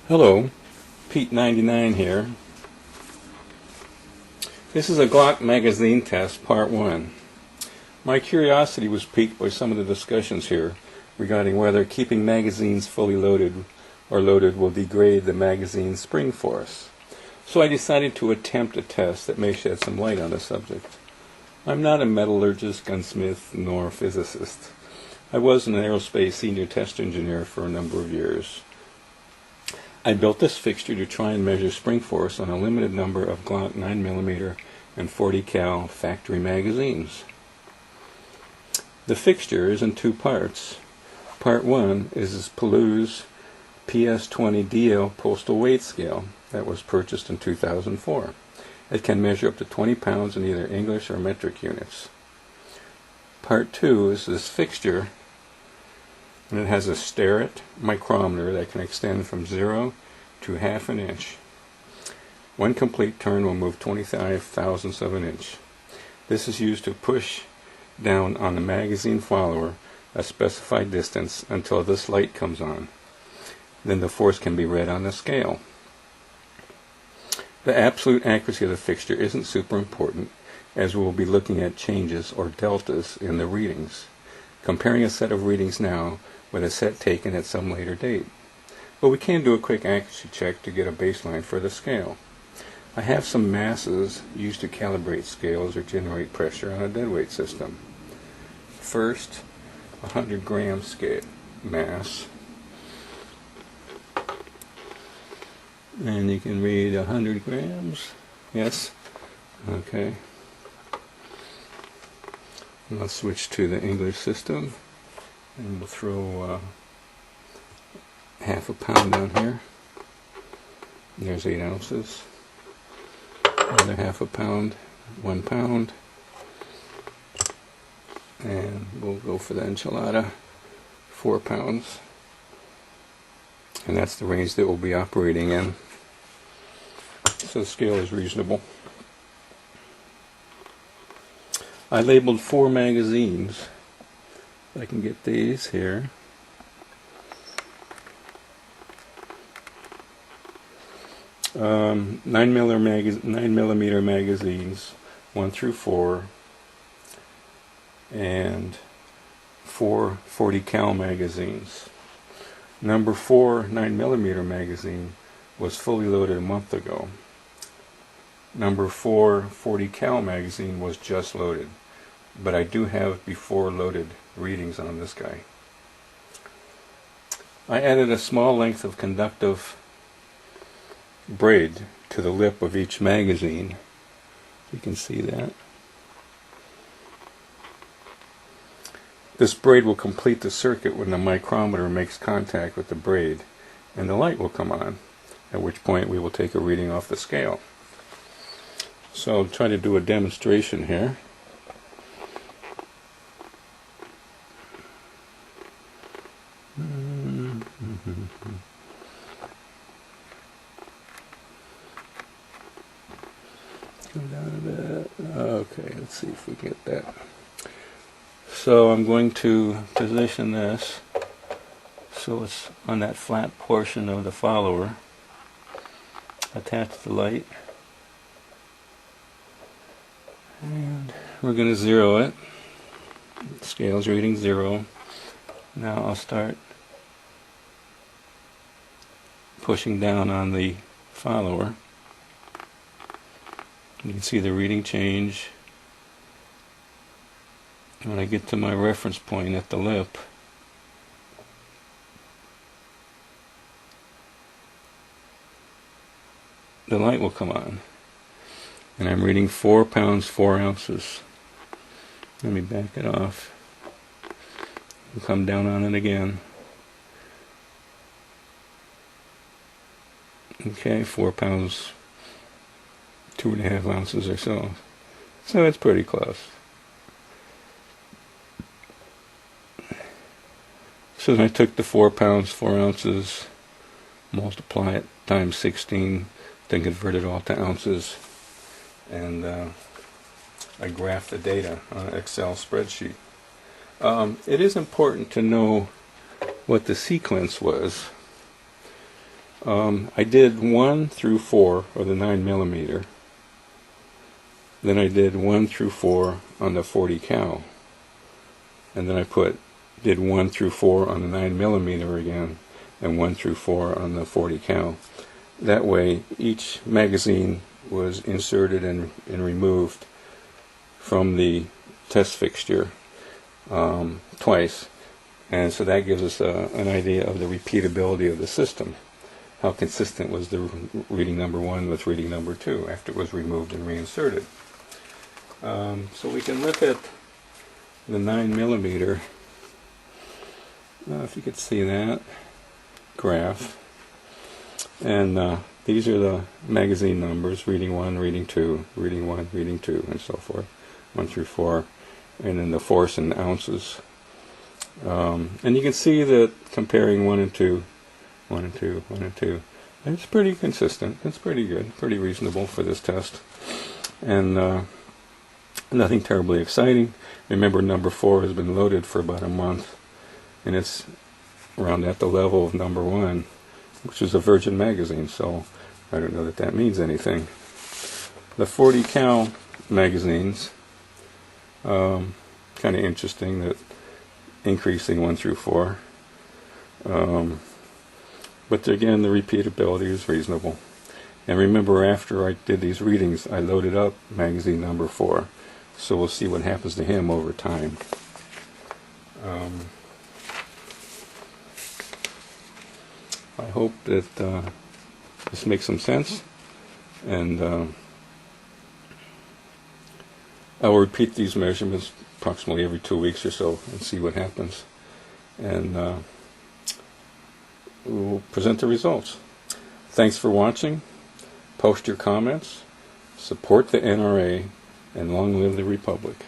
Hello, Pete99 here. This is a Glock magazine test, part 1. My curiosity was piqued by some of the discussions here regarding whether keeping magazines fully loaded or loaded will degrade the magazine's spring force. So I decided to attempt a test that may shed some light on the subject. I'm not a metallurgist, gunsmith, nor physicist. I was an aerospace senior test engineer for a number of years. I built this fixture to try and measure spring force on a limited number of Glock 9mm and 40 cal factory magazines. The fixture is in two parts. Part 1 is this Palouse PS20DL postal weight scale that was purchased in 2004. It can measure up to 20 pounds in either English or metric units. Part 2 is this fixture, and it has a Starrett micrometer that can extend from 0 to ½ an inch. One complete turn will move 25 thousandths of an inch. This is used to push down on the magazine follower a specified distance until this light comes on. Then the force can be read on the scale. The absolute accuracy of the fixture isn't super important, as we will be looking at changes or deltas in the readings, comparing a set of readings now with a set taken at some later date. But we can do a quick accuracy check to get a baseline for the scale. I have some masses used to calibrate scales or generate pressure on a deadweight system. First, 100 gram scale mass. And you can read 100 grams. Yes? Okay. Let's switch to the English system. And we'll throw ½ pound down here. There's 8 ounces. Another ½ pound, 1 pound. And we'll go for the enchilada, 4 pounds. And that's the range that we'll be operating in. So the scale is reasonable. I labeled 4 magazines. I can get these here. Um, 9mm magazines, 1 through 4, and 4 40 cal magazines. Number 4 9mm magazine was fully loaded a month ago. Number 4 40 cal magazine was just loaded, but I do have before loaded readings on this guy. I added a small length of conductive braid to the lip of each magazine. You can see that. This braid will complete the circuit when the micrometer makes contact with the braid, and the light will come on, at which point we will take a reading off the scale. So I'll try to do a demonstration here. Come down a bit. Okay, let's see if we get that. So I'm going to position this so it's on that flat portion of the follower. Attach the light. And we're going to zero it. The scale's reading 0. Now I'll start pushing down on the follower. You can see the reading change. When I get to my reference point at the lip, the light will come on. And I'm reading 4 pounds 4 ounces. Let me back it off. We'll come down on it again. Okay, 4 pounds 2½ ounces or so. So it's pretty close. So then I took the 4 pounds 4 ounces, multiply it times 16, then convert it all to ounces, and I graphed the data on an Excel spreadsheet. It is important to know what the sequence was. I did 1 through 4 of the 9mm. Then I did 1 through 4 on the 40 cal. And then I did 1 through 4 on the 9mm again, and 1 through 4 on the 40 cal. That way, each magazine was inserted and removed from the test fixture twice. And so that gives us an idea of the repeatability of the system. How consistent was the reading number 1 with reading number 2 after it was removed and reinserted. So we can look at the 9mm. If you could see that graph. And these are the magazine numbers, reading 1, reading 2, reading 1, reading 2, and so forth, 1 through 4, and then the force in ounces. And you can see that comparing 1 and 2, 1 and 2, 1 and 2, it's pretty consistent. It's pretty good, pretty reasonable for this test. And nothing terribly exciting. Remember, number 4 has been loaded for about a month, and it's around at the level of number 1, which is a virgin magazine, so I don't know that that means anything. The 40 cal magazines, kind of interesting that increasing 1 through 4. But again, the repeatability is reasonable. And remember, after I did these readings, I loaded up magazine number 4. So we'll see what happens to him over time. I hope that this makes some sense. And I will repeat these measurements approximately every 2 weeks or so and see what happens. And we'll present the results. Thanks for watching. Post your comments. Support the NRA, and long live the Republic.